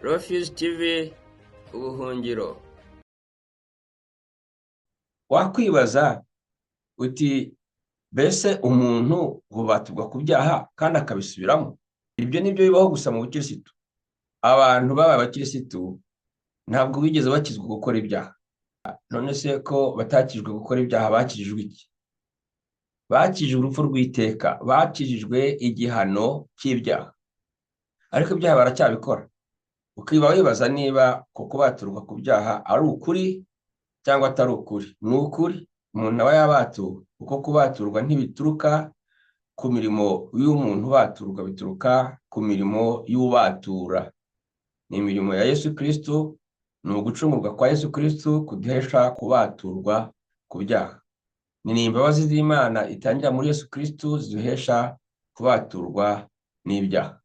Rofisi TV ubuhungiro. Wakwibaza uti mbese umuntu gubatirwa ku byaha kandi akabisubiramo? Ibyo nibyo bibaho gusa mu bukirisitu. Abantu baba abakirisitu ntabwo bigeze bakizwa gukora ibyaha. None se ko batakijwe gukora ibyaha, bakijijwe iki? Bakijijwe urupfu rw'iteka, bakijijwe igihano cy'ibyaha, ariko ibyaha baracyabikora. Ukiba wibaza niba kubaturwa ku byaha ari ukuri cyangwa atari ukuri. Ni ukuri, umuntu aba yabatuwe, kuko kubaturwa ntibituruka ku mirimo y'umuntu ubaturwa, bituruka ku mirimo y'ubatura. Ni imirimo ya Yesu Kristo, ni ugucungurwa kwa Yesu Kristo kuduhesha kubaturwa ku byaha. Ni imbabazi z'Imana itangira muri Yesu Kristo ziduhesha kubaturwa n'ibyaha.